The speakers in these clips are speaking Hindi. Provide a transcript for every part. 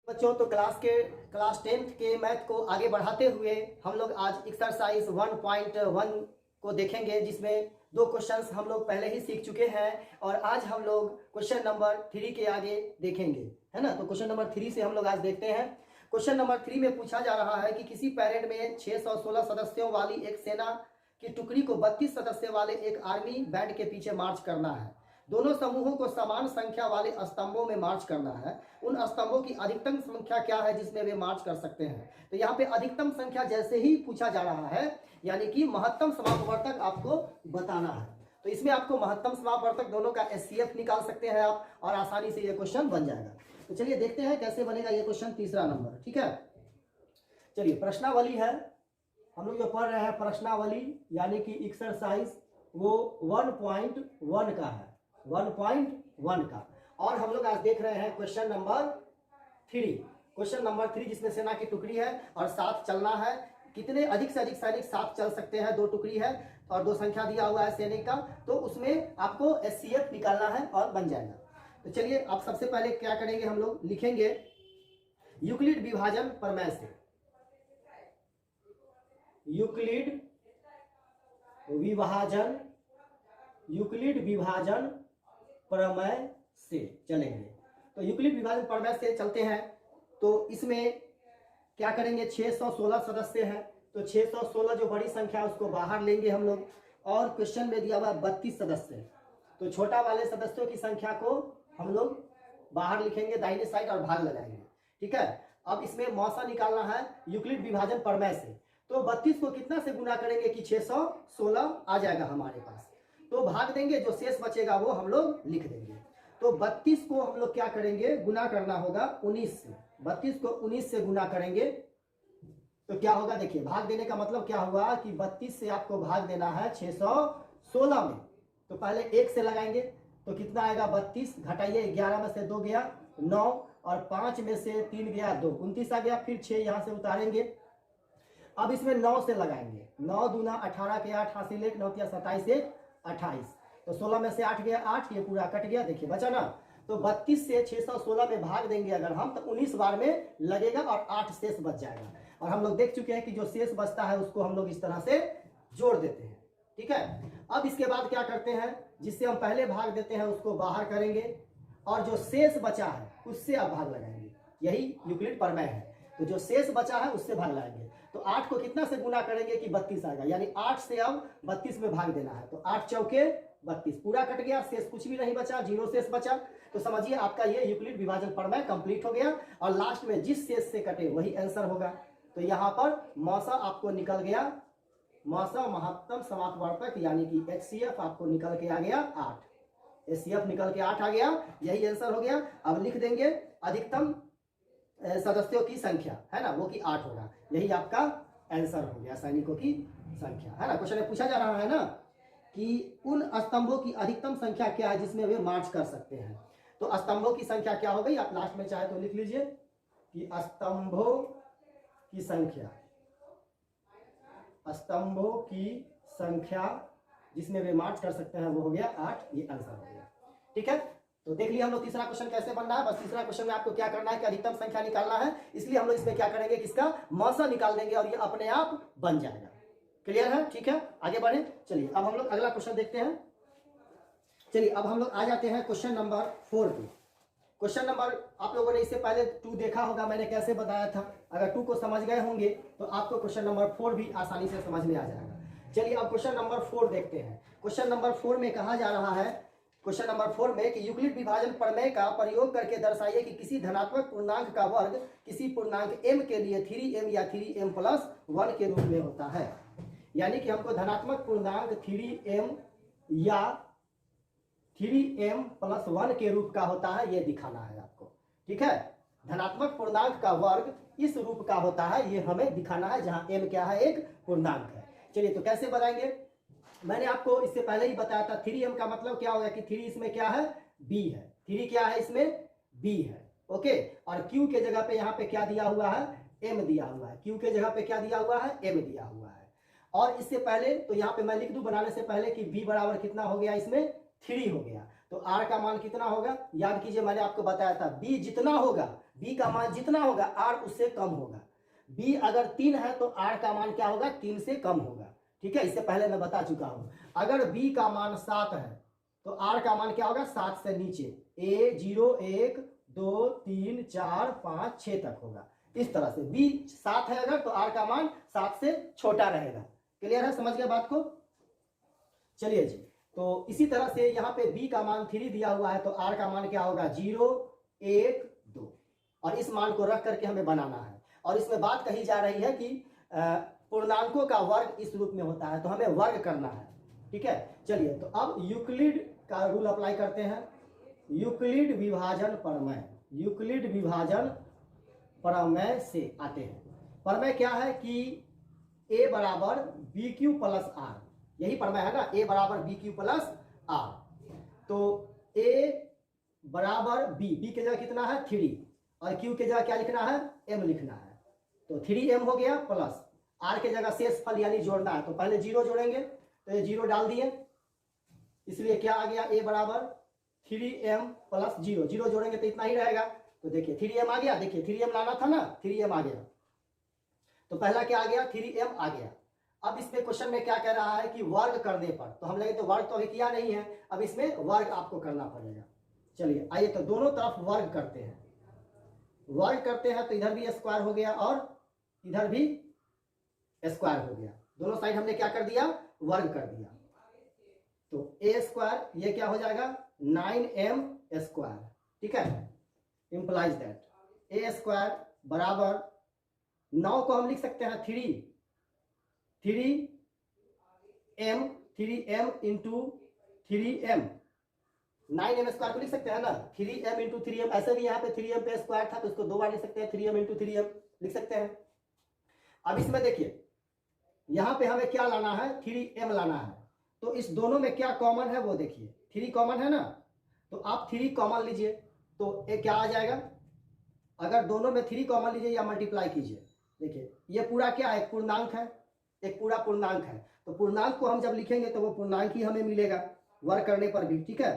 बच्चों तो क्लास 10th के मैथ को आगे बढ़ाते हुए हम लोग आज एक्सरसाइज 1.1 को देखेंगे, जिसमें दो क्वेश्चंस हम लोग पहले ही सीख चुके हैं और आज हम लोग क्वेश्चन नंबर 3 के आगे देखेंगे, है ना। तो क्वेश्चन नंबर 3 से हम लोग आज देखते हैं। क्वेश्चन नंबर 3 में पूछा जा रहा है कि किसी पैरेड में 616 सदस्यों वाली एक सेना की टुकड़ी को 32 सदस्य वाले एक आर्मी बैंड के पीछे मार्च करना है। दोनों समूहों को समान संख्या वाले स्तंभों में मार्च करना है। उन स्तंभों की अधिकतम संख्या क्या है जिसमें वे मार्च कर सकते हैं। तो यहाँ पे अधिकतम संख्या जैसे ही पूछा जा रहा है, यानी कि महत्तम समापवर्तक आपको बताना है। तो इसमें आपको महत्तम समापवर्तक दोनों का एचसीएफ निकाल सकते हैं आप, और आसानी से ये क्वेश्चन बन जाएगा। तो चलिए देखते हैं कैसे बनेगा ये क्वेश्चन। तीसरा नंबर, ठीक है। चलिए, प्रश्नावली है, हम लोग जो पढ़ रहे हैं प्रश्नावली, यानी कि एक्सरसाइज वो 1.1 का है, 1.1 का। और हम लोग आज देख रहे हैं क्वेश्चन नंबर 3। क्वेश्चन नंबर 3 जिसमें सेना की टुकड़ी है और साथ चलना है। कितने अधिक से अधिक सैनिक साथ चल सकते हैं, 2 टुकड़ी है और 2 संख्या दिया हुआ है सैनिक का, तो उसमें आपको एचसीएफ निकालना है और बन जाएगा। तो चलिए, आप सबसे पहले क्या करेंगे, हम लोग लिखेंगे यूक्लिड विभाजन प्रमेय से। यूक्लिड विभाजन प्रमेय से चलेंगे। तो यूक्लिड विभाजन प्रमेय से चलते हैं। तो इसमें क्या करेंगे, 616 सदस्य हैं, तो 616 जो बड़ी संख्या है उसको बाहर लेंगे हम लोग। और क्वेश्चन में दिया हुआ 32 सदस्य, तो छोटा वाले सदस्यों की संख्या को हम लोग बाहर लिखेंगे दाहिने साइड और भाग लगाएंगे, ठीक है। अब इसमें मौसा निकालना है यूक्लिड विभाजन प्रमेय से। तो 32 को कितना से गुना करेंगे कि 616 आ जाएगा हमारे पास। तो भाग देंगे, जो शेष बचेगा वो हम लोग लिख देंगे। तो 32 को हम लोग क्या करेंगे, गुना करना होगा 19 से। 32 को 19 से गुना करेंगे तो क्या होगा, देखिए भाग देने का मतलब क्या हुआ कि 32 से आपको भाग देना है 616 में। तो पहले 1 से लगाएंगे तो कितना आएगा, 32 घटाइए 11 में से 2 गया 9 और 5 में से 3 गया 2, 29 आ गया। फिर 6 यहाँ से उतारेंगे। अब इसमें 9 से लगाएंगे, 9 दूना 18 के 8 हासिल 1, 9 27 से 28, तो 16 में से 8 गया 8, ये पूरा कट गया, देखिए बचा ना। तो 32 से 616 में भाग देंगे अगर हम, तो 19 बार में लगेगा और 8 शेष बच जाएगा। और हम लोग देख चुके हैं कि जो शेष बचता है उसको हम लोग इस तरह से जोड़ देते हैं, ठीक है। अब इसके बाद क्या करते हैं, जिससे हम पहले भाग देते हैं उसको बाहर करेंगे और जो शेष बचा है उससे अब भाग लगाएंगे। यही यूक्लिड प्रमेय है। तो जो शेष बचा है उससे भाग लगाएंगे। तो 8 को कितना से गुना करेंगे कि 32 आएगा, यानी 8 से अब 32 में भाग देना है। तो 8 चौके 32, पूरा कट गया, शेष कुछ भी नहीं बचा, 0 शेष बचा। तो समझिए आपका ये यूक्लिड विभाजन प्रमेय कंप्लीट हो गया और लास्ट में जिस शेष से कटे वही आंसर होगा। तो यहाँ पर मौसा आपको निकल गया, मौसा महत्तम समापवर्तक यानी कि एचसीएफ आपको निकल के आ गया 8। एचसीएफ निकल के 8 आ गया, यही आंसर हो गया। अब लिख देंगे अधिकतम सदस्यों की संख्या, है ना, वो कि 8 होगा। यही आपका आंसर हो गया, सैनिकों की संख्या, है ना। क्वेश्चन में पूछा जा रहा है ना कि उन स्तंभों की अधिकतम संख्या क्या है जिसमें वे मार्च कर सकते हैं। तो स्तंभों की संख्या क्या हो गई, आप लास्ट में चाहे तो लिख लीजिए कि स्तंभों की संख्या जिसमें वे मार्च कर सकते हैं वो हो गया 8, ये आंसर हो गया, ठीक है। तो देख लिया हम लोग तीसरा क्वेश्चन कैसे बनना है। बस तीसरा क्वेश्चन में आपको क्या करना है कि अधिकतम संख्या निकालना है, इसलिए हम लोग इसमें क्या करेंगे कि इसका मौसा निकाल देंगे और ये अपने आप बन जाएगा। क्लियर है, ठीक है, आगे बढ़े। चलिए अब हम लोग अगला क्वेश्चन देखते हैं। चलिए अब हम लोग आ जाते हैं क्वेश्चन नंबर 4 पे। क्वेश्चन नंबर, आप लोगों ने इससे पहले 2 देखा होगा, मैंने कैसे बताया था। अगर 2 को समझ गए होंगे तो आपको क्वेश्चन नंबर 4 भी आसानी से समझ में आ जाएगा। चलिए अब क्वेश्चन नंबर 4 देखते हैं। क्वेश्चन नंबर 4 में कहा जा रहा है, क्वेश्चन नंबर 4 में कि यूक्लिड विभाजन प्रमेय का प्रयोग करके दर्शाइए कि किसी धनात्मक पूर्णांक का वर्ग किसी पूर्णांक m के लिए 3m या 3m+1 के रूप में होता है। यानी कि हमको धनात्मक पूर्णांक 3m या 3m+1 के रूप का होता है, ये दिखाना है आपको, ठीक है। धनात्मक पूर्णांक का वर्ग इस रूप का होता है, ये हमें दिखाना है, जहां m क्या है, एक पूर्णांक है। चलिए तो कैसे बनाएंगे, मैंने आपको इससे पहले ही बताया था। 3m का मतलब क्या होगा कि 3 इसमें क्या है, b है। 3 क्या है, इसमें b है, ओके। और q के जगह पे यहाँ पे क्या दिया हुआ है, m दिया हुआ है। q के जगह पे क्या दिया हुआ है, m दिया हुआ है। और इससे पहले तो यहाँ पे मैं लिख दूं बनाने से पहले कि b बराबर कितना हो गया, इसमें 3 हो गया। तो r का मान कितना होगा, याद कीजिए मैंने आपको बताया था b जितना होगा b का मान जितना होगा r उससे कम होगा। b अगर 3 है तो r का मान क्या होगा, 3 से कम होगा। ठीक है, इससे पहले मैं बता चुका हूं। अगर b का मान 7 है तो r का मान क्या होगा, 7 से नीचे, a 0 1 2 3 4 5 6 तक होगा। इस तरह से b 7 है अगर तो r का मान 7 से छोटा रहेगा। क्लियर है, समझ गए बात को। चलिए जी, तो इसी तरह से यहाँ पे b का मान 3 दिया हुआ है तो r का मान क्या होगा, 0 1 2, और इस मान को रख करके हमें बनाना है। और इसमें बात कही जा रही है कि पूर्णांकों का वर्ग इस रूप में होता है, तो हमें वर्ग करना है। ठीक है, चलिए तो अब यूक्लिड का रूल अप्लाई करते हैं। यूक्लिड विभाजन प्रमेय, यूक्लिड विभाजन प्रमेय से आते हैं। प्रमेय क्या है कि a बराबर बी क्यू प्लस आर, यही प्रमेय है ना, a बराबर बी क्यू प्लस आर। तो a बराबर b की जगह कितना है 3, और q की जगह क्या लिखना है, m लिखना है। तो 3m हो गया प्लस r के जगह शेष फल यानी जोड़ना है, तो पहले 0 जोड़ेंगे, तो ये 0 डाल दिए, इसलिए क्या आ गया, a बराबर 3m प्लस 0, 0 जोड़ेंगे तो इतना ही रहेगा। तो देखिए 3m आ गया, देखिए 3m लाना था ना, 3m आ गया, तो पहला क्या आ गया, 3m आ गया। अब इसमें क्वेश्चन में क्या कह रहा है कि वर्ग करने पर, तो हम लगे तो वर्ग तो अभी किया नहीं है, अब इसमें वर्ग आपको करना पड़ेगा। चलिए आइए तो दोनों तरफ वर्ग करते हैं। वर्ग करते हैं तो इधर भी स्क्वायर हो गया और इधर भी स्क्वायर हो गया, दोनों साइड हमने क्या कर दिया, वर्ग कर दिया। तो a स्क्वायर ये क्या हो जाएगा 9m स्क्वायर। ठीक है, इंप्लाइज दैट a स्क्वायर बराबर 9 को हम लिख सकते हैं 3m into 3m, 9m square को लिख सकते हैं ना, 3m इंटू 3m। ऐसे भी यहाँ पे 3m पे स्क्वायर था तो इसको 2 बार लिख सकते हैं, 3m इंटू 3m लिख सकते हैं। अब इसमें देखिए यहाँ पे हमें क्या लाना है, 3m लाना है, तो इस दोनों में क्या कॉमन है वो देखिए, 3 कॉमन है ना, तो आप 3 कॉमन लीजिए, तो ये क्या आ जाएगा, अगर दोनों में 3 कॉमन लीजिए या मल्टीप्लाई कीजिए, देखिए ये पूरा क्या है, एक पूर्णांक है, एक पूरा पूर्णांक है, तो पूर्णांक को हम जब लिखेंगे तो वो पूर्णांक ही हमें मिलेगा वर्ग करने पर भी। ठीक है,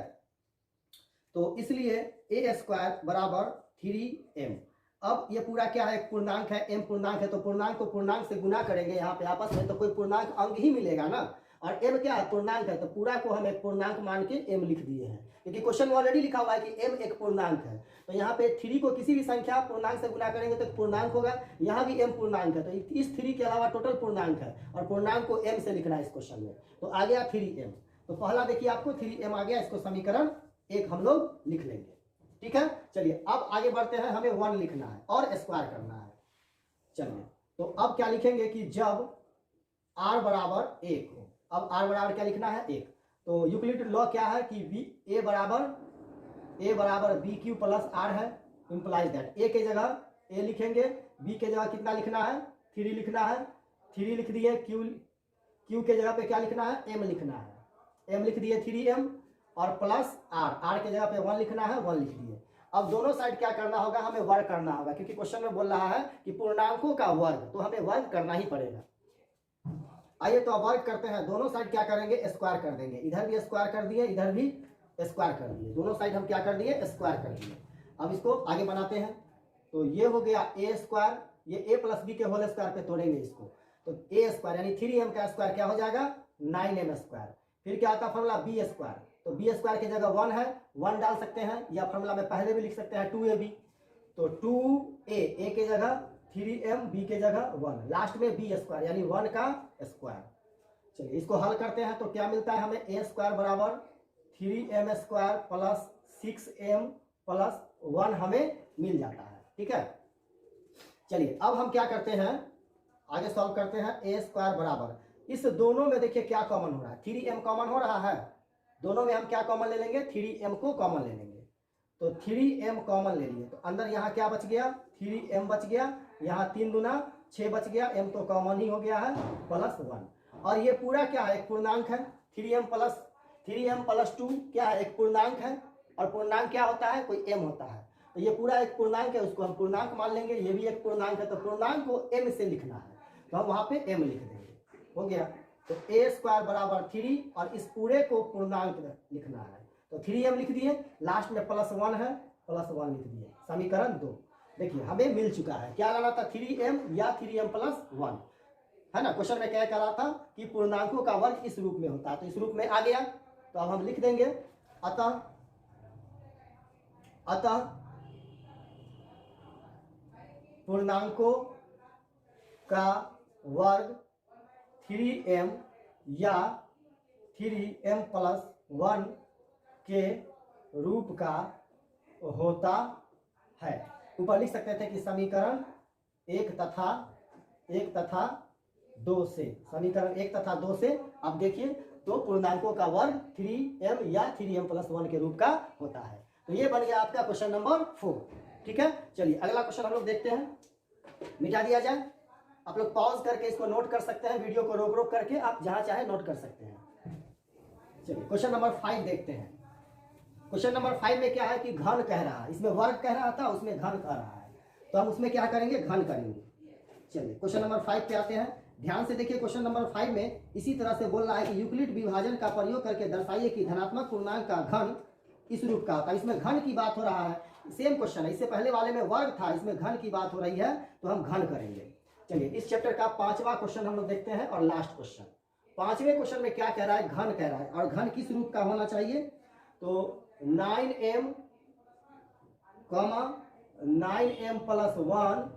तो इसलिए a स्क्वायर बराबर 3m। अब ये पूरा क्या है, एक पूर्णांक है, m पूर्णांक है, तो पूर्णांक को पूर्णांक से गुना करेंगे यहाँ पे आपस में, तो कोई पूर्णांक अंक ही मिलेगा ना, और m क्या है, पूर्णांक है, तो पूरा को हम एक पूर्णांक मान के m लिख दिए हैं, क्योंकि क्वेश्चन में ऑलरेडी लिखा हुआ है कि m एक पूर्णांक है। तो यहाँ पे 3 को किसी भी संख्या पूर्णांक से गुना करेंगे तो पूर्णांक होगा, यहाँ भी m पूर्णांक है, तो इस 3 के अलावा टोटल पूर्णांक है, और पूर्णांक को m से लिखना है इस क्वेश्चन में, तो आ गया 3m। तो पहला देखिए आपको 3m आ गया, इसको समीकरण 1 हम लोग लिख लेंगे। ठीक है, चलिए अब आगे बढ़ते हैं, हमें 1 लिखना है और स्क्वायर करना है। चलिए तो अब क्या लिखेंगे कि जब r बराबर 1 हो, अब r बराबर क्या लिखना है 1, तो यूक्लिड लॉ क्या है कि a बराबर बी क्यू प्लस आर है, इंप्लाइज दैट a के जगह a लिखेंगे, b के जगह कितना लिखना है 3 लिखना है, 3 लिख दिए, q के जगह पे क्या लिखना है m लिखना है, m लिख दिए 3m, और प्लस r के जगह पे 1 लिखना है, 1 लिख दिए। अब दोनों साइड क्या करना होगा, हमें वर्ग करना होगा, क्योंकि क्वेश्चन में बोल रहा है कि पूर्णांकों का वर्ग, तो हमें वर्ग करना ही पड़ेगा। आइए तो अब वर्ग करते हैं, दोनों साइड क्या करेंगे, स्क्वायर कर देंगे, इधर भी स्क्वायर कर दिए, इधर भी स्क्वायर कर दिए, दोनों साइड हम क्या कर दिए, स्क्वायर कर दिए। अब इसको आगे बनाते हैं, तो ये हो गया a स्क्वायर, ये a प्लस बी के होल स्क्वायर पे तोड़ेंगे इसको, तो a स्क्वायर यानी 3m का स्क्वायर क्या हो जाएगा 9m स्क्वायर। फिर क्या आता है फॉर्मूला b स्क्वायर, तो b स्क्वायर की जगह 1 है, 1 डाल सकते हैं, या फॉर्मूला में पहले भी लिख सकते हैं 2ab, तो 2a के जगह 3m, b के जगह 1, लास्ट में b स्क्वायर यानी 1 का स्क्वायर। चलिए इसको हल करते हैं, तो क्या मिलता है हमें, a स्क्वायर बराबर 3m square plus 6m plus 1 हमें मिल जाता है। ठीक है, चलिए अब हम क्या करते हैं, आगे सॉल्व करते हैं। a स्क्वायर बराबर, इस दोनों में देखिए क्या कॉमन हो रहा है, 3m कॉमन हो रहा है, दोनों में हम क्या कॉमन ले लेंगे, 3m को कॉमन ले लेंगे, तो 3m कॉमन ले लिए, तो अंदर यहाँ क्या बच गया, 3m बच गया, यहाँ 3 दूना 6 बच गया, m तो कॉमन ही हो गया है, प्लस 1, और ये पूरा क्या है, एक पूर्णांक है, 3m प्लस 2 क्या है, एक पूर्णांक है, और पूर्णांक क्या होता है, कोई m होता है, तो ये पूरा एक पूर्णांक है, उसको हम पूर्णांक मान लेंगे, ये भी एक पूर्णांक है, तो पूर्णांक को m से लिखना है, तो हम वहाँ पे m लिख देंगे, हो गया। तो a स्क्वायर बराबर 3, और इस पूरे को पूर्णांक लिखना है, तो 3m लिख दिए, लास्ट में प्लस 1 है, प्लस 1 लिख दिए, समीकरण 2। देखिए हमें मिल चुका है, क्या लाना था 3m या 3m+1, है ना। क्वेश्चन में क्या कह रहा था कि पूर्णांकों का वर्ग इस रूप में होता है, तो इस रूप में आ गया। तो अब हम लिख देंगे अतः पूर्णांकों का वर्ग 3m या 3m+1 के रूप का होता है। ऊपर लिख सकते थे कि समीकरण 1 तथा 2 से, समीकरण 1 तथा 2 से अब देखिए तो पूर्णांकों का वर्ग 3m या 3m+1 के रूप का होता है। तो ये बन गया आपका क्वेश्चन नंबर 4। ठीक है, चलिए अगला क्वेश्चन हम लोग देखते हैं, मिटा दिया जाए। आप लोग पॉज करके इसको नोट कर सकते हैं, वीडियो को रोक रोक करके आप जहां चाहे नोट कर सकते हैं। चलिए क्वेश्चन नंबर 5 देखते हैं। क्वेश्चन नंबर 5 में क्या है कि घन कह रहा है, इसमें वर्ग कह रहा था, उसमें घन कह रहा है, तो हम उसमें क्या करेंगे, घन करेंगे। चलिए क्वेश्चन नंबर 5 पे आते हैं, ध्यान से देखिए। क्वेश्चन नंबर 5 में इसी तरह से बोल रहा है कि यूक्लिड विभाजन का प्रयोग करके दर्शाइए कि धनात्मक पूर्णांक का घन इस रूप का होता है। इसमें घन की बात हो रहा है, सेम क्वेश्चन है, इससे पहले वाले में वर्ग था, इसमें घन की बात हो रही है, तो हम घन करेंगे। चलिए इस चैप्टर का 5वां क्वेश्चन हम लोग देखते हैं और लास्ट क्वेश्चन। 5वें क्वेश्चन में क्या कह रहा है, घन कह रहा है, और घन किस रूप का होना चाहिए, तो 9m, 9m+1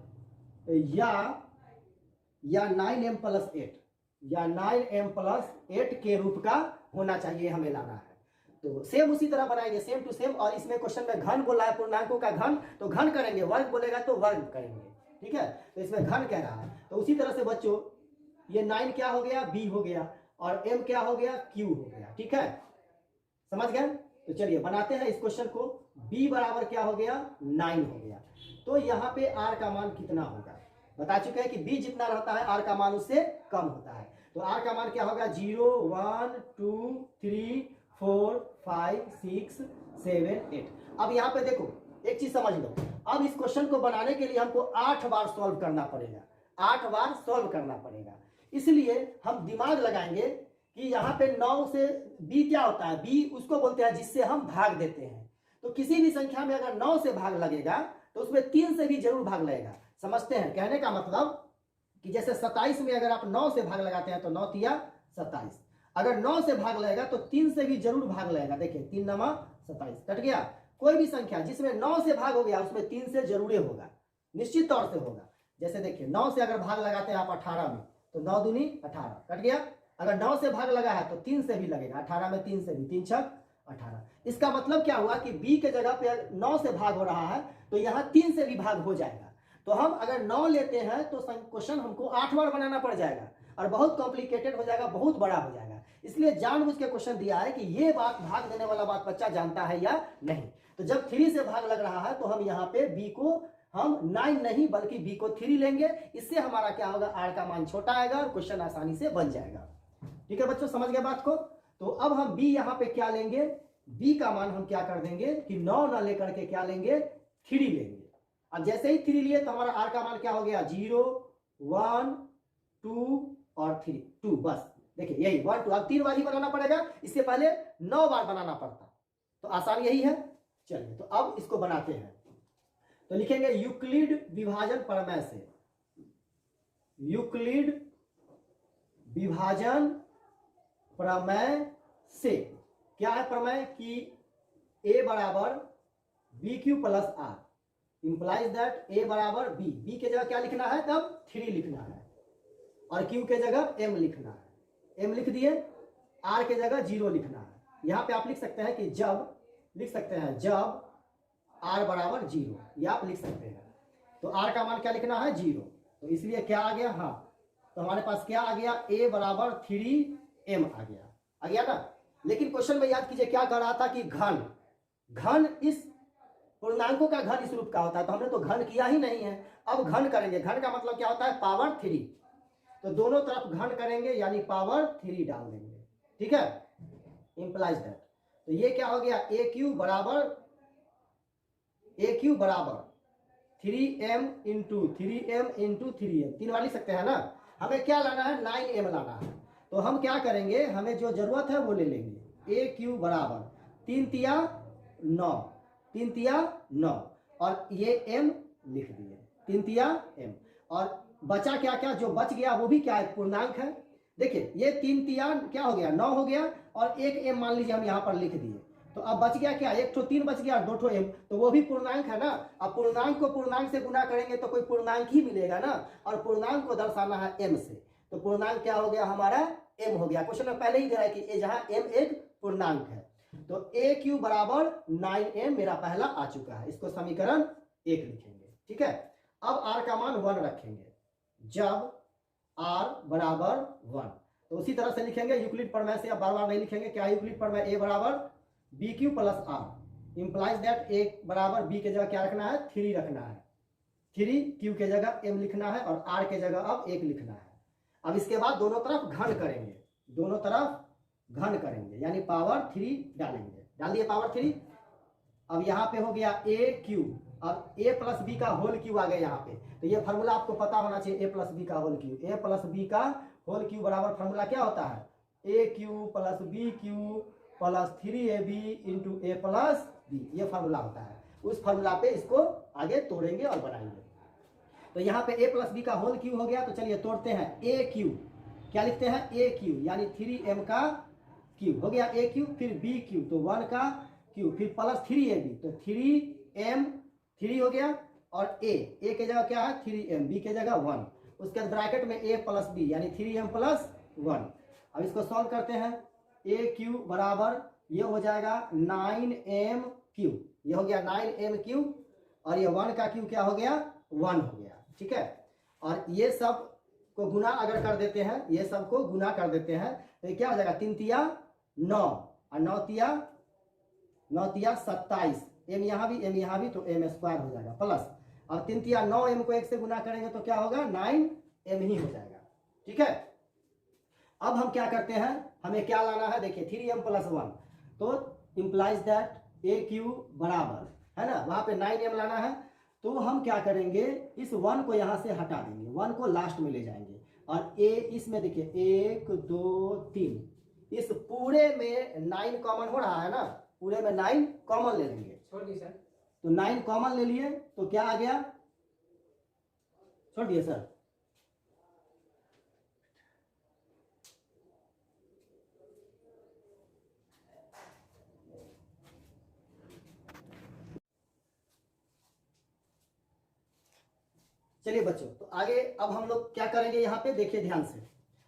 या 9m+8 या 9m+8 के रूप का होना चाहिए, हमें लाना है। तो सेम उसी तरह बनाएंगे, सेम टू सेम। और इसमें क्वेश्चन में घन बोला है, पूर्णांकों का घन, तो घन करेंगे, वर्ग बोलेगा तो वर्ग करेंगे। ठीक है, तो इसमें घन कह रहा है, तो उसी तरह से बच्चों ये 9 क्या हो गया, b हो गया, और m क्या हो गया, q हो गया। ठीक है, समझ गए। तो चलिए बनाते हैं इस क्वेश्चन को। b बराबर क्या हो गया, 9 हो गया। तो यहाँ पे r का मान कितना होगा, बता चुके हैं कि b जितना रहता है r का मान उससे कम होता है। तो r का मान क्या होगा, 0 1 2 3 4 5 6 7 8। अब यहाँ पे देखो एक चीज समझ लो, अब इस क्वेश्चन को बनाने के लिए हमको 8 बार सॉल्व करना पड़ेगा, 8 बार सॉल्व करना पड़ेगा। इसलिए हम दिमाग लगाएंगे कि यहाँ पे 9 से b क्या होता है, b उसको बोलते हैं जिससे हम भाग देते हैं। तो किसी भी संख्या में अगर 9 से भाग लगेगा तो उसमें 3 से भी जरूर भाग लगेगा। समझते हैं, कहने का मतलब कि जैसे 27 में अगर आप 9 से भाग लगाते हैं तो 9 तिया 27, अगर 9 से भाग लगेगा तो 3 से भी जरूर भाग लगेगा। देखिए 3 9 27 कट गया। कोई भी संख्या जिसमें 9 से भाग हो गया उसमें 3 से जरूर होगा, निश्चित तौर से होगा। जैसे देखिए 9 से अगर भाग लगाते हैं आप 18 में तो 9 दूनी 18 कट गया। अगर 9 से भाग लगा है तो 3 से भी लगेगा, 18 में 3 से भी, 3 6 18। इसका मतलब क्या हुआ कि b के जगह पे 9 से भाग हो रहा है तो यहाँ 3 से भी भाग हो जाएगा। तो हम अगर 9 लेते हैं तो क्वेश्चन हमको 8 बार बनाना पड़ जाएगा और बहुत कॉम्प्लिकेटेड हो जाएगा, बहुत बड़ा हो जाएगा। इसलिए जानबूझ के क्वेश्चन दिया है कि ये बात, भाग देने वाला बात बच्चा जानता है या नहीं। तो जब 3 से भाग लग रहा है तो हम यहाँ पे b को हम 9 नहीं बल्कि b को 3 लेंगे। इससे हमारा क्या होगा, r का मान छोटा आएगा और क्वेश्चन आसानी से बन जाएगा। ठीक है बच्चों, समझ गए बात को। तो अब हम b यहाँ पे क्या लेंगे, b का मान हम क्या कर देंगे कि 9 ना लेकर के क्या लेंगे, 3 लेंगे। अब जैसे ही 3 लिए तो हमारा r का मान क्या हो गया, 0 1 2 और 3 2, बस देखिए यही 1 2। अब 3 बार ही बनाना पड़ेगा, इससे पहले 9 बार बनाना पड़ता, तो आसान यही है। चलिए तो अब इसको बनाते हैं। तो लिखेंगे यूक्लिड विभाजन प्रमेय से, यूक्लिड विभाजन प्रमेय से क्या है प्रमेय कि a बराबर bq plus r implies that a बराबर b, b के जगह क्या लिखना है, तब 3 लिखना है, और q के जगह m लिखना है। m लिख दिए, r के जगह 0 लिखना है। यहाँ पे आप लिख सकते हैं कि जब, लिख सकते हैं जब r बराबर 0, ये आप लिख सकते हैं। तो r का मान क्या लिखना है, 0, तो इसलिए क्या आ गया, हाँ, तो हमारे पास क्या आ गया, a बराबर 3m आ गया ना। लेकिन क्वेश्चन में याद कीजिए क्या कर रहा था कि घन, घन इस पूर्णांकों का घन इस रूप का होता है, तो हमने तो घन किया ही नहीं है। अब घन करेंगे, घन का मतलब क्या होता है, पावर 3। तो दोनों तरफ घन करेंगे यानी पावर 3 डाल देंगे। ठीक है, इंप्लाइज दैट। तो ये क्या हो गया, a क्यूब बराबर 3m इंटू 3m 3 बार लिख सकते हैं ना। हमें क्या लाना है, 9m लाना है। तो हम क्या करेंगे, हमें जो जरूरत है वो ले लेंगे। a क्यूब बराबर 3 तिया 9, 3 तिया 9, और ये m लिख दिए, 3 तिया m। और बचा क्या क्या, जो बच गया वो भी क्या है, पूर्णांक है। देखिए ये 3 तिया क्या हो गया, 9 हो गया, और एक m मान लीजिए हम यहाँ पर लिख दिए, तो अब बच गया क्या, एक ठो 3 बच गया और 2 ठो m, तो वो भी पूर्णांक है ना। अब पूर्णांक को पूर्णांक से गुना करेंगे तो कोई पूर्णांक ही मिलेगा ना, और पूर्णांक को दर्शाना है m से, तो पूर्णांक क्या हो गया हमारा, m हो गया। क्वेश्चन में पहले ही दे रहा है कि जहां m एक पूर्णांक है, तो a³ बराबर 9m मेरा पहला आ चुका है, इसको समीकरण 1 लिखेंगे। ठीक है, अब r का मान 1 रखेंगे, जब r बराबर 1, तो उसी तरह से लिखेंगे यूक्लिड प्रमेय से, अब बार बार नहीं लिखेंगे। क्या यूक्लिड प्रमेय, a बराबर bq plus r implies that a बराबर b के जगह क्या रखना है, 3 रखना है, 3q के जगह m लिखना है, और r के जगह अब 1 लिखना है। अब इसके बाद दोनों तरफ घन करेंगे, दोनों तरफ घन करेंगे, यानी पावर 3 डालेंगे, डाल दिए पावर 3। अब यहाँ पे हो गया AQ, अब a प्लस बी का होल क्यू आ गया यहाँ पे, तो ये फार्मूला आपको पता होना चाहिए, a प्लस बी का whole cube, a plus B का होल क्यू बराबर फार्मूला क्या होता है, AQ plus BQ plus 3AB into a plus B, ये फार्मूला होता है। उस फार्मूला पे इसको आगे तोड़ेंगे और बनाएंगे। तो यहाँ पे a प्लस बी का होल क्यू हो गया, तो चलिए तोड़ते हैं, AQ क्या लिखते हैं, AQ यानी 3m का क्यूब हो गया AQ, फिर BQ तो 1 का क्यूब, फिर प्लस 3AB तो 3m 3 हो गया, और a के जगह क्या है 3m, b के जगह 1, उसके बाद ब्रैकेट में a प्लस बी यानी 3m प्लस 1। अब इसको सॉल्व करते हैं, AQ बराबर ये हो जाएगा 9m क्यूब, ये हो गया 9m क्यूब, और ये 1 का क्यूब क्या हो गया 1 हो गया। ठीक है, और ये सब को गुना अगर कर देते हैं, ये सब को गुना कर देते हैं, तो ये क्या हो जाएगा, 3 तिया 9 और 9 तिया 27, m यहाँ भी m यहाँ भी, तो m स्क्वायर हो जाएगा प्लस, और 3 तिया 9m को 1 से गुना करेंगे तो क्या होगा 9m ही हो जाएगा। ठीक है, अब हम क्या करते हैं, हमें क्या लाना है, देखिए 3m प्लस 1, तो इंप्लाइज दैट AQ बराबर है ना, वहां पे 9m लाना है, तो हम क्या करेंगे, इस 1 को यहां से हटा देंगे, 1 को लास्ट में ले जाएंगे, और a इसमें देखिए 1 2 3, इस पूरे में 9 कॉमन हो रहा है ना, पूरे में 9 कॉमन ले लेंगे, छोड़ दी सर, तो 9 कॉमन ले लिए तो क्या आ गया, छोड़ दिए सर, चलिए बच्चों, तो आगे अब हम लोग क्या करेंगे, यहाँ पे देखिए ध्यान से,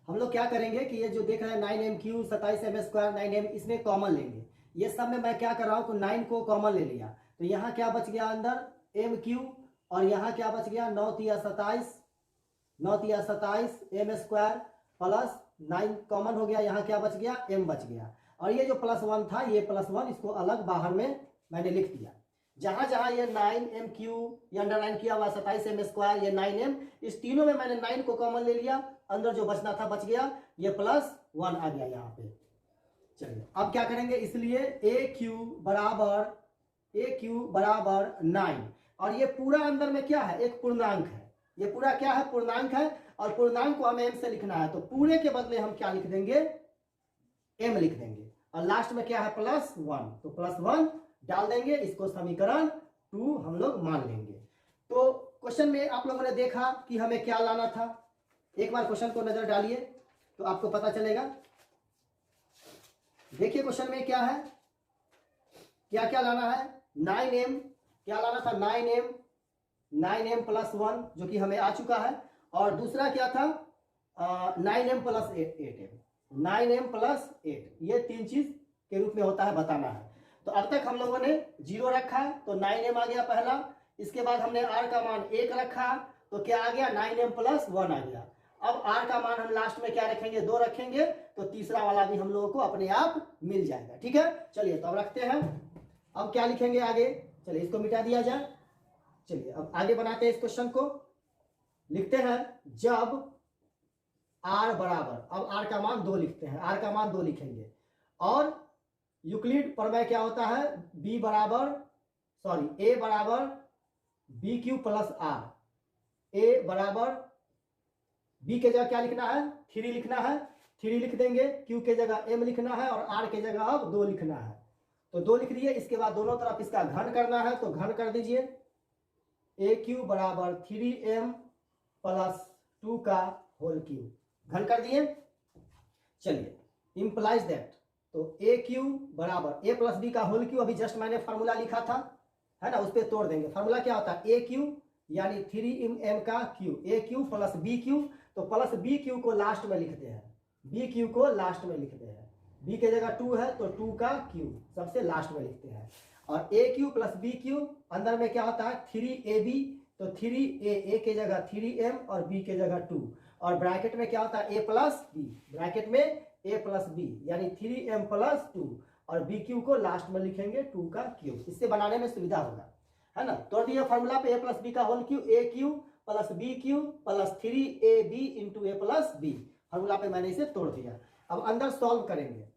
हम लोग क्या करेंगे कि ये जो देख रहे हैं 9m cube 27m square 9m, इसमें कॉमन लेंगे। ये सब में मैं क्या कर रहा हूँ, तो 9 को कॉमन ले लिया, तो यहाँ क्या बच गया अंदर m क्यूब, और यहाँ क्या बच गया 9 तिया 27 m स्क्वायर प्लस 9 कॉमन हो गया, यहाँ क्या बच गया m बच गया, और ये जो प्लस 1 था, ये प्लस 1 इसको अलग बाहर में मैंने लिख दिया। जहां जहां ये 9m क्यूब ये अंडरलाइन किया हुआ 27m स्क्वायर, ये 9m, इस तीनों में मैंने 9 को कॉमन ले लिया, अंदर जो बचना था बच गया, ये प्लस 1 आ गया यहाँ पे। चलिए अब क्या करेंगे, इसलिए AQ बराबर 9, और ये पूरा अंदर में क्या है, एक पूर्णांक है, ये पूरा क्या है, पूर्णांक है, और पूर्णांक को हमें m से लिखना है, तो पूरे के बदले हम क्या लिख देंगे, m लिख देंगे, और लास्ट में क्या है प्लस 1, तो प्लस 1 डाल देंगे, इसको समीकरण 2 हम लोग मान लेंगे। तो क्वेश्चन में आप लोगों ने देखा कि हमें क्या लाना था, एक बार क्वेश्चन को नजर डालिए तो आपको पता चलेगा। देखिए क्वेश्चन में क्या है, क्या क्या लाना है, 9m क्या लाना था, 9m प्लस 1 जो कि हमें आ चुका है, और दूसरा क्या था 9m plus 8m, 9m plus 8, ये 3 चीज के रूप में होता है, बताना है। तो अब तक हम लोगों ने 0 रखा, तो 9m आ गया पहला, इसके बाद हमने r का मान 1 रखा, तो क्या आ गया 9m प्लस 1 आ गया। अब r का मान हम लास्ट में क्या रखेंगे, 2 रखेंगे, तो तीसरा वाला भी हम लोगों को अपने आप मिल जाएगा। ठीक है, चलिए तो अब रखते हैं, अब क्या लिखेंगे आगे, चलिए इसको मिटा दिया जाए। चलिए अब आगे बनाते हैं इस क्वेश्चन को, लिखते हैं जब r बराबर, अब r का मान 2 लिखते हैं, r का मान 2 लिखेंगे, और यूक्लिड प्रमेय क्या होता है, a बराबर BQ प्लस r, a बराबर b के जगह क्या लिखना है 3 लिखना है, 3 लिख देंगे, q के जगह m लिखना है, और r के जगह अब 2 लिखना है, तो 2 लिख दिए। इसके बाद दोनों तरफ इसका घन करना है, तो घन कर दीजिए, ए क्यूब बराबर 3m प्लस 2 का होल क्यूब, घन कर दिए। चलिए इंप्लाइज दैट, तो ए क्यूब बराबर ए प्लस बी का होल क्यूब, अभी जस्ट मैंने फार्मूला लिखा था, है ना, उस पर तोड़ देंगे। फार्मूला क्या होता है, ए क्यूब यानी 3m का cube, A cube plus B cube, तो प्लस बी क्यूब को लास्ट में लिखते हैं, बी क्यूब को लास्ट में लिखते हैं, बी के जगह 2 है तो 2 का क्यूब सबसे लास्ट में लिखते हैं। और ए क्यूब प्लस बी क्यूब अंदर में क्या होता है 3ab, तो 3a के जगह 3m और b के जगह 2, और ब्रैकेट में क्या होता है a प्लस बी, ब्रैकेट में a प्लस बी यानी 3m प्लस 2, और बी क्यूब को लास्ट में लिखेंगे 2 का क्यूब, इससे बनाने में सुविधा होगा, है ना। तोड़ दिया फार्मूला पे, a प्लस बी का whole cube, A cube plus B cube plus 3ab into A plus B, formula पे मैंने इसे तोड़ दिया। अब अंदर सॉल्व करेंगे,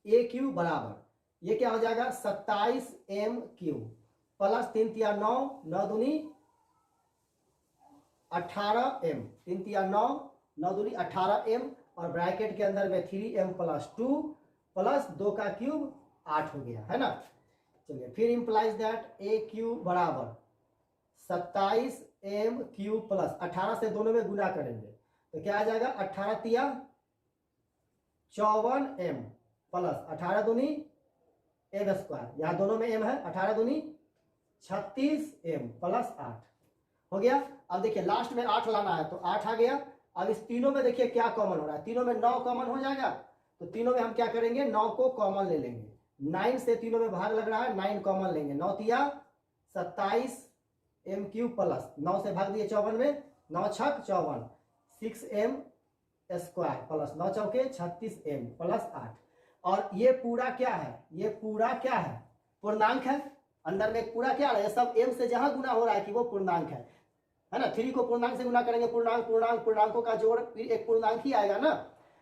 ए क्यूब बराबर ये क्या हो जाएगा 27m क्यूब प्लस 3 तिया 9, 9 दूनी 18m, 3 तिया 9, 9 दूनी 18m, और ब्रैकेट के अंदर में 3m प्लस 2 प्लस 2 का क्यूब 8 हो गया, है ना। चलिए फिर इंप्लाइज दैट ए क्यूब बराबर 27m क्यूब प्लस 18 से दोनों में गुना करेंगे तो क्या आ जाएगा 18 तिया 54m प्लस 18 दूनी m स्क्वायर, यहाँ दोनों में m है, 18 दूनी 36m प्लस 8 हो गया। अब देखिए लास्ट में 8 लाना है तो 8 आ गया। अब इस तीनों में देखिए क्या कॉमन हो रहा है, तीनों में 9 कॉमन हो जाएगा, तो तीनों में हम क्या करेंगे 9 को कॉमन ले लेंगे, 9 से तीनों में भाग लग रहा है, 9 कॉमन लेंगे, 9 तिया 27m क्यूब प्लस 9 से भाग दिए 54 में, 9 छक 54, 6m स्क्वायर प्लस 9 चौके 36m प्लस 8। और ये पूरा क्या है, ये पूरा क्या है पूर्णांक है, अंदर में पूरा क्या है, सब m से जहां गुना हो रहा है कि वो पूर्णांक है ना। 3 को पूर्णांक से गुना करेंगे, पूर्णांक पूर्णांक पूर्णांकों का जोड़ फिर एक पूर्णांक ही आएगा ना।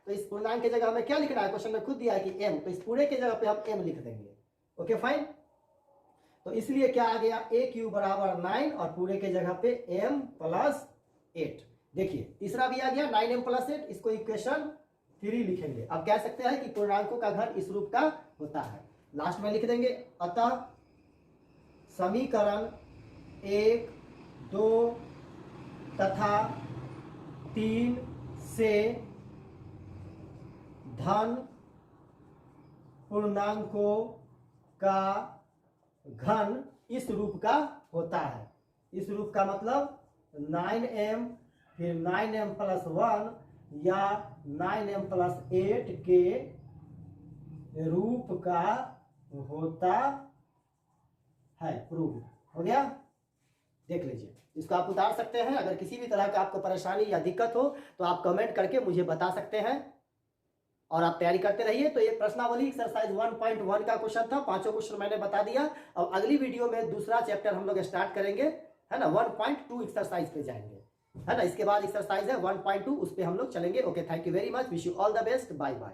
तो इस पूर्णांक की जगह हमें क्या लिखना है, क्वेश्चन में खुद दिया है कि m, तो इस पूरे की जगह पे हम m लिख देंगे। ओके फाइन, तो इसलिए क्या आ गया a क्यूब बराबर 9 और पूरे के जगह पे m प्लस 8। देखिए तीसरा भी आ गया 9m प्लस 8, इसको इक्वेशन 3 लिखेंगे। अब कह सकते हैं कि पूर्णांकों का घन इस रूप का होता है, लास्ट में लिख देंगे। अतः समीकरण 1, 2 तथा 3 से धन पूर्णांकों का घन इस रूप का होता है। इस रूप का मतलब 9m फिर 9m प्लस 1 या 9m प्लस 8 के रूप का होता है। प्रूव हो गया, देख लीजिए, इसको आप उतार सकते हैं। अगर किसी भी तरह का आपको परेशानी या दिक्कत हो तो आप कमेंट करके मुझे बता सकते हैं और आप तैयारी करते रहिए। तो ये प्रश्नावली एक्सरसाइज 1.1 का क्वेश्चन था, 5 क्वेश्चन मैंने बता दिया। अब अगली वीडियो में दूसरा चैप्टर हम लोग स्टार्ट करेंगे, है ना, 1.2 एक्सरसाइज पे जाएंगे, है ना। इसके बाद एक्सरसाइज है 1.2, उस पे हम लोग चलेंगे। Okay, thank you very much, wish you all the best, bye bye.